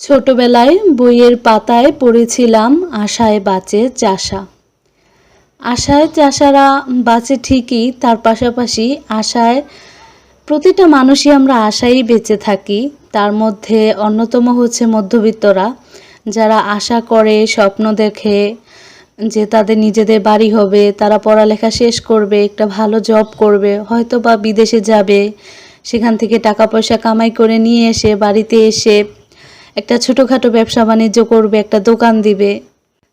ছোটবেলায় বইয়ের পাতায় পড়েছিলাম আশায় বাঁচে চাষা। আশায় চাষারা বাঁচে ঠিকই, তার পাশাপাশি আশায় প্রতিটা মানুষই আমরা আশায়ই বেঁচে থাকি। তার মধ্যে অন্যতম হচ্ছে মধ্যবিত্তরা, যারা আশা করে, স্বপ্ন দেখে যে তাদের নিজেদের বাড়ি হবে, তারা পড়ালেখা শেষ করবে, একটা ভালো জব করবে, হয়তো বা বিদেশে যাবে, সেখান থেকে টাকা পয়সা কামাই করে নিয়ে এসে বাড়িতে এসে একটা ছোটোখাটো ব্যবসা বাণিজ্য করবে, একটা দোকান দিবে,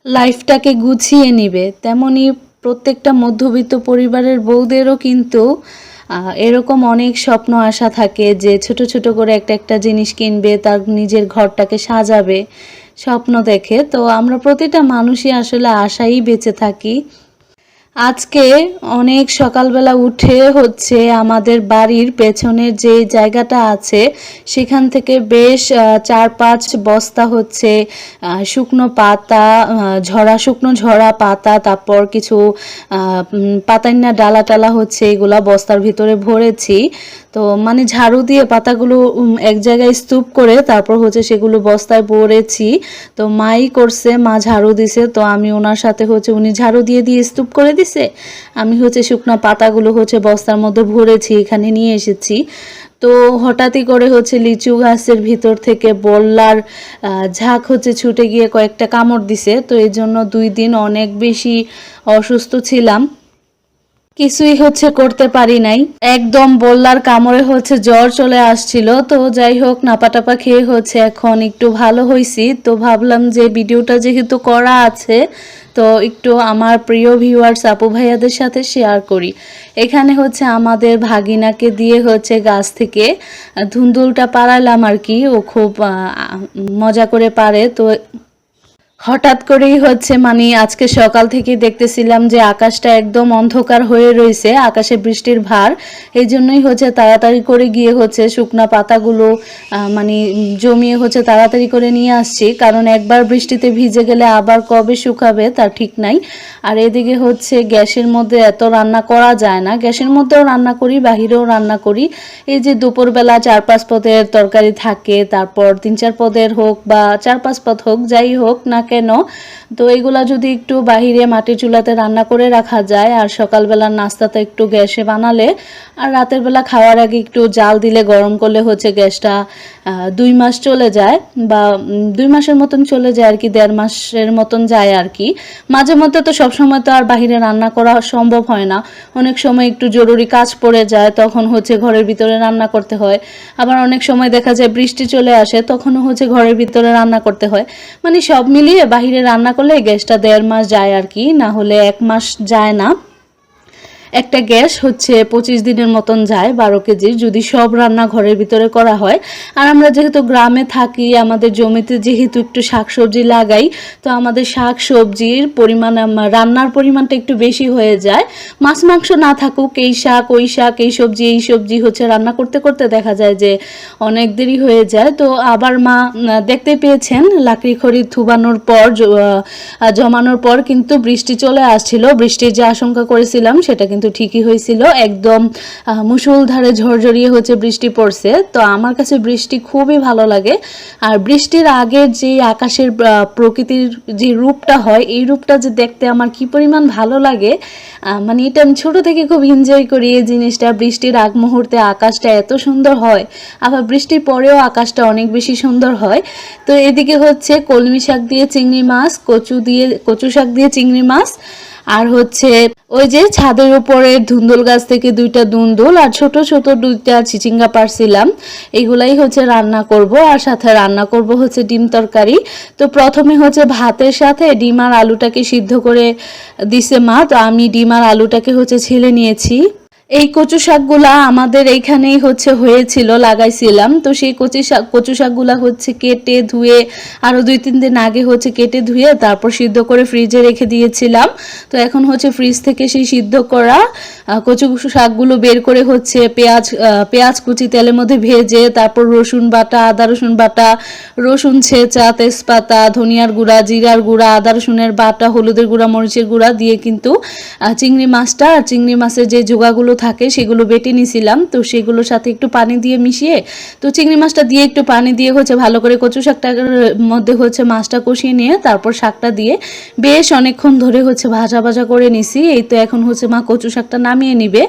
লাইফটাকে গুছিয়ে নিবে। তেমনি প্রত্যেকটা মধ্যবিত্ত পরিবারের বউদেরও কিন্তু এরকম অনেক স্বপ্ন আশা থাকে যে ছোট ছোট করে একটা একটা জিনিস কিনবে, তার নিজের ঘরটাকে সাজাবে, স্বপ্ন দেখে। তো আমরা প্রতিটা মানুষই আসলে আশাই বেঁচে থাকি। আজকে অনেক সকালবেলা উঠে হচ্ছে আমাদের বাড়ির পেছনের যে জায়গাটা আছে সেখান থেকে বেশ 4-5 বস্তা হচ্ছে শুকনো পাতা, শুকনো ঝরা পাতা, তারপর কিছু পাতাইনা ডালা টালা হচ্ছে এগুলা বস্তার ভিতরে ভরেছি। তো মানে ঝাড়ু দিয়ে পাতাগুলো এক জায়গায় স্তূপ করে তারপর হচ্ছে সেগুলো বস্তায় ভরেছি। তো মাই করছে, মা ঝাড়ু দিছে, তো আমি ওনার সাথে হচ্ছে, উনি ঝাড়ু দিয়ে দিয়ে স্তূপ করে দিছে, আমি হচ্ছে শুকনো পাতাগুলো হচ্ছে বস্তার মধ্যে ভরেছি, এখানে নিয়ে এসেছি। তো হঠাৎই করে হচ্ছে লিচু গাছের ভিতর থেকে বল্লার ঝাঁক হচ্ছে ছুটে গিয়ে কয়েকটা কামড় দিছে। তো এই জন্য 2 দিন অনেক বেশি অসুস্থ ছিলাম, কিছুই হচ্ছে করতে পারি নাই। একদম বল্লার কামড়ে হচ্ছে জ্বর চলে আসছিল। তো যাই হোক, নাপা টাপা খেয়ে হচ্ছে এখন একটু ভালো হয়েছি। তো ভাবলাম যে ভিডিওটা যেহেতু করা আছে, তো একটু আমার প্রিয় ভিউয়ার্স আপু ভাইয়াদের সাথে শেয়ার করি। এখানে হচ্ছে আমাদের ভাগিনাকে দিয়ে হচ্ছে গাছ থেকে ধুন্দুলটা পাড়ালাম আর কি। ও খুব মজা করে পারে। তো হঠাৎ করেই হচ্ছে মানে আজকে সকাল থেকে দেখতেছিলাম যে আকাশটা একদম অন্ধকার হয়ে রয়েছে, আকাশে বৃষ্টির ভার। এই জন্যই হচ্ছে তাড়াতাড়ি করে গিয়ে হচ্ছে শুকনা পাতাগুলো মানে জমিয়ে হচ্ছে তাড়াতাড়ি করে নিয়ে আসছি, কারণ একবার বৃষ্টিতে ভিজে গেলে আবার কবে শুকাবে তার ঠিক নাই। আর এদিকে হচ্ছে গ্যাসের মধ্যে এত রান্না করা যায় না, গ্যাসের মধ্যেও রান্না করি, বাহিরেও রান্না করি। এই যে দুপুরবেলা 4-5 পদের তরকারি থাকে, তারপর 3-4 পদের হোক বা 4-5 পদ হোক, যাই হোক না কেন, তো এগুলা যদি একটু বাহিরে মাটির চুলাতে রান্না করে রাখা যায় আর সকালবেলার নাস্তাতে একটু গ্যাসে বানালে আর রাতের বেলা খাওয়ার আগে একটু জাল দিলে, গরম করলে হচ্ছে গ্যাসটা 2 মাস চলে যায়, বা 2 মাসের মতন চলে যায় আর কি, 1.5 মাসের মতন যায় আর কি। মাঝে মধ্যে তো সবসময় তো আর বাহিরে রান্না করা সম্ভব হয় না, অনেক সময় একটু জরুরি কাজ পড়ে যায়, তখন হচ্ছে ঘরের ভিতরে রান্না করতে হয়। আবার অনেক সময় দেখা যায় বৃষ্টি চলে আসে, তখনও হচ্ছে ঘরের ভিতরে রান্না করতে হয়। মানে সব মিলিয়ে বাহিরে রান্না করলে গ্যাসটা 1.5 মাস যায় আর কি, না হলে 1 মাস যায় না। একটা গ্যাস হচ্ছে 25 দিনের মতন যায় 12 কেজির, যদি সব রান্না ঘরের ভিতরে করা হয়। আর আমরা যেহেতু গ্রামে থাকি, আমাদের জমিতে যেহেতু একটু শাকসবজি লাগাই, তো আমাদের শাকসবজির পরিমাণ, রান্নার পরিমাণটা একটু বেশি হয়ে যায়। মাছ মাংস না থাকুক, এই শাক ওই শাক, এই সবজি হচ্ছে রান্না করতে করতে দেখা যায় যে অনেক দেরি হয়ে যায়। তো আবার মা দেখতে পেয়েছেন লাকড়ি খড়ি থুবানোর পর, জমানোর পর কিন্তু বৃষ্টি চলে আসছিল। বৃষ্টির যে আশঙ্কা করেছিলাম সেটা কিন্তু ঠিকই হয়েছিল, একদম মুষলধারে ঝরঝরিয়ে হচ্ছে বৃষ্টি পড়ছে। তো আমার কাছে বৃষ্টি খুবই ভালো লাগে। আর বৃষ্টির আগের যে আকাশের প্রকৃতির যে রূপটা হয়, এই রূপটা যে দেখতে আমার কি পরিমাণ ভালো লাগে, মানে এটা আমি ছোট থেকে খুব এনজয় করি এই জিনিসটা। বৃষ্টির আগ মুহূর্তে আকাশটা এত সুন্দর হয়, আবার বৃষ্টির পরেও আকাশটা অনেক বেশি সুন্দর হয়। তো এদিকে হচ্ছে কলমি শাক দিয়ে চিংড়ি মাছ, কচু শাক দিয়ে চিংড়ি মাছ, আর হচ্ছে ওই যে ছাদের উপরে ধুন্দুল গাছ থেকে 2টা ধুন্দুল আর ছোট ছোট 2টা চিচিঙ্গা পারছিলাম, এগুলাই হচ্ছে রান্না করব। আর সাথে রান্না করব হচ্ছে ডিম তরকারি। তো প্রথমে হচ্ছে ভাতের সাথে ডিম আর আলুটাকে সিদ্ধ করে দিছে মা, তো আমি ডিম আর আলুটাকে হচ্ছে ছেলে নিয়েছি। এই কচু শাকগুলা আমাদের এইখানেই হচ্ছে হয়েছিল, লাগাইছিলাম। তো সেই কচু শাকগুলা হচ্ছে কেটে ধুয়ে, আরও 2-3 দিন আগে হচ্ছে কেটে ধুয়ে তারপর সিদ্ধ করে ফ্রিজে রেখে দিয়েছিলাম। তো এখন হচ্ছে ফ্রিজ থেকে সেই সিদ্ধ করা কচু শাকগুলো বের করে হচ্ছে পেঁয়াজ কুচি তেলের মধ্যে ভেজে, তারপর রসুন বাটা, আদা রসুন বাটা, রসুন ছেঁচা, তেজপাতা, ধনিয়ার গুঁড়া, জিরার গুঁড়া, আদা রসুনের বাটা, হলুদের গুঁড়া, মরিচের গুঁড়া দিয়ে কিন্তু চিংড়ি মাছটা আর চিংড়ি মাছের যে জোগাগুলো থাকে সেগুলো বেটে নিয়েছিলাম। তো সেগুলোর সাথে একটু পানি দিয়ে মিশিয়ে তো চিংড়ি মাছটা দিয়ে একটু পানি দিয়ে হচ্ছে ভালো করে কচু শাকটার মধ্যে হচ্ছে মাছটা কষিয়ে নিয়ে তারপর শাকটা দিয়ে বেশ অনেকক্ষণ ধরে হচ্ছে ভাজা ভাজা করে নিছি। এই তো এখন হচ্ছে মা কচু শাকটা নামিয়ে নিবে।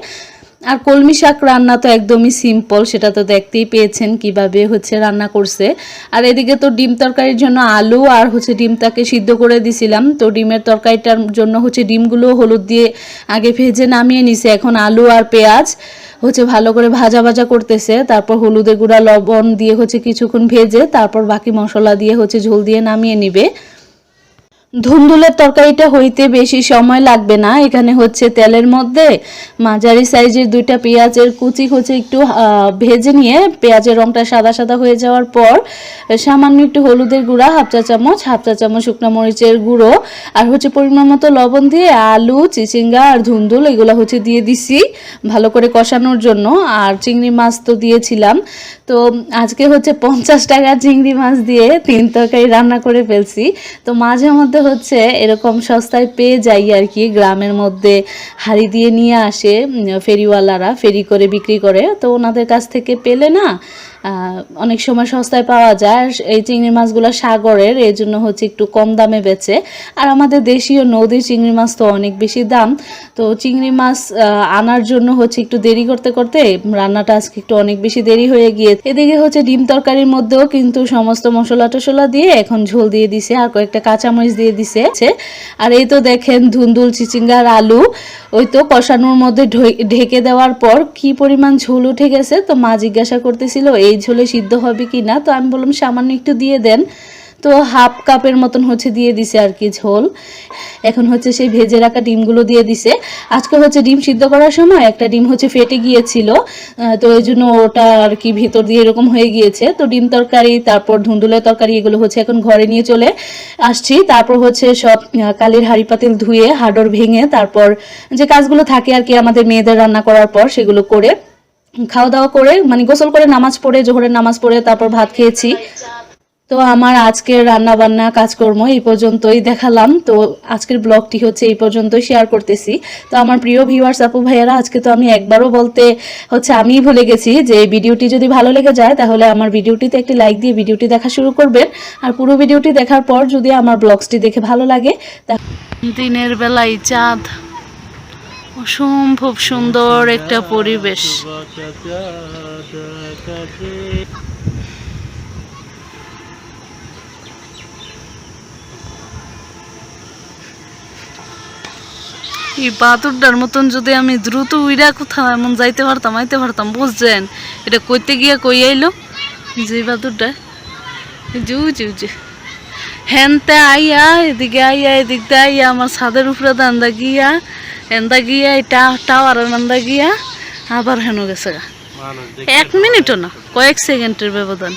আর কলমি শাক রান্না তো একদমই সিম্পল, সেটা তো দেখতেই পেয়েছেন কিভাবে হচ্ছে রান্না করছে। আর এদিকে তো ডিম তরকারির জন্য আলু আর হচ্ছে ডিমটাকে সিদ্ধ করে দিছিলাম। তো ডিমের তরকারিটার জন্য হচ্ছে ডিমগুলো হলুদ দিয়ে আগে ভেজে নামিয়ে নিছে। এখন আলু আর পেঁয়াজ হচ্ছে ভালো করে ভাজা ভাজা করতেছে। তারপর হলুদের গুঁড়া লবণ দিয়ে হচ্ছে কিছুক্ষণ ভেজে তারপর বাকি মশলা দিয়ে হচ্ছে ঝোল দিয়ে নামিয়ে নিবে। ধুন্দুলের তরকারিটা হইতে বেশি সময় লাগবে না। এখানে হচ্ছে তেলের মধ্যে মাঝারি সাইজের 2টা পেঁয়াজের কুচি কুচি একটু ভেজে নিয়ে পেঁয়াজের রংটা সাদা সাদা হয়ে যাওয়ার পর সামান্য একটু হলুদের গুঁড়া হাফ চা চামচ শুকনো মরিচের গুঁড়ো আর হচ্ছে পরিমাণ মতো লবণ দিয়ে আলু চিচিঙ্গা আর ধুন্দুল এগুলো হচ্ছে দিয়ে দিছি ভালো করে কষানোর জন্য। আর চিংড়ি মাছ তো দিয়েছিলাম। তো আজকে হচ্ছে 50 টাকা চিংড়ি মাছ দিয়ে 3 তরকারি রান্না করে ফেলছি। তো মাঝে মধ্যে হচ্ছে এরকম সস্তায় পেয়ে যাই আর কি, গ্রামের মধ্যে হাড়ি দিয়ে নিয়ে আসে ফেরিওয়ালারা, ফেরি করে বিক্রি করে। তো ওনাদের কাছ থেকে পেলে না অনেক সময় সস্তায় পাওয়া যায়। এই চিংড়ি মাছগুলো সাগরের, এই জন্য হচ্ছে একটু কম দামে বেচে। আর আমাদের দেশীয় নদীর চিংড়ি মাছ তো অনেক বেশি দাম। তো চিংড়ি মাছ আনার জন্য হচ্ছে একটু দেরি করতে করতে রান্নাটা আজকে একটু অনেক বেশি দেরি হয়ে গিয়েছে। এদিকে হচ্ছে ডিম তরকারির মধ্যেও কিন্তু সমস্ত মশলা টশলা দিয়ে এখন ঝোল দিয়ে দিছে আর কয়েকটা কাঁচামরিচ দিয়ে দিছে। আর এই তো দেখেন ধুন্দুল চিচিঙ্গার আলু ওই তো কষানোর মধ্যে ঢেকে দেওয়ার পর কি পরিমাণ ঝোল উঠে গেছে। তো মা জিজ্ঞাসা করতেছিল এই ঝোলে সিদ্ধ হবে কি না। তো আমি বললাম সামান্য একটু দিয়ে দেন। তো হাফ কাপের মতন হচ্ছে দিয়ে দিছে আর কি ঝোল। এখন হচ্ছে সেই ভেজে রাখা ডিমগুলো দিয়ে দিছে। আজকে হচ্ছে ডিম সিদ্ধ করার সময় একটা ডিম হচ্ছে ফেটে গিয়েছিল, তো এই জন্য ওটা আর কি ভেতর দিয়ে এরকম হয়ে গিয়েছে। তো ডিম তরকারি তারপর ধুন্দুলের তরকারি এগুলো হচ্ছে এখন ঘরে নিয়ে চলে আসছি। তারপর হচ্ছে সব কালির হাঁড়ি পাতিল ধুয়ে হাড়র ভেঙে তারপর যে কাজগুলো থাকে আর কি আমাদের মেয়েদের রান্না করার পর সেগুলো করে খাওয়া দাওয়া করে মানে গোসল করে নামাজ পড়ে জোহরের নামাজ পড়ে তারপর ভাত খেয়েছি। তো আমার আজকের রান্না বান্না কাজকর্ম এই পর্যন্তই দেখালাম। তো আজকের ব্লগটি হচ্ছে এই পর্যন্তই শেয়ার করতেছি। তো আমার প্রিয় ভিউয়ার্স আপু ভাইয়ারা, আজকে তো আমি একবারও বলতে হচ্ছে আমিই ভুলে গেছি যে এই ভিডিওটি যদি ভালো লেগে যায় তাহলে আমার ভিডিওটিতে একটি লাইক দিয়ে ভিডিওটি দেখা শুরু করবেন। আর পুরো ভিডিওটি দেখার পর যদি আমার ব্লগসটি দেখে ভালো লাগে, দিনের বেলায় চাঁদ, অসম্ভব সুন্দর একটা পরিবেশ। এই বাদুরটার মতন যদি আমি দ্রুত উইরা কোথাও এমন যাইতে পারতাম আইতে পারতাম, বুঝছেন? এটা কইতে গিয়া কই আইলো যে বাদুরটা জু জু জু হেনতে আইয়া এদিকে আইয়া এদিক দিয়ে আইয়া আমার ছাদের উপরে এন্দা গিয়া এটা টাওয়ারের নান্দা গিয়া আবার হেন গেছে। 1 মিনিটও না, কয়েক সেকেন্ডের ব্যবধান।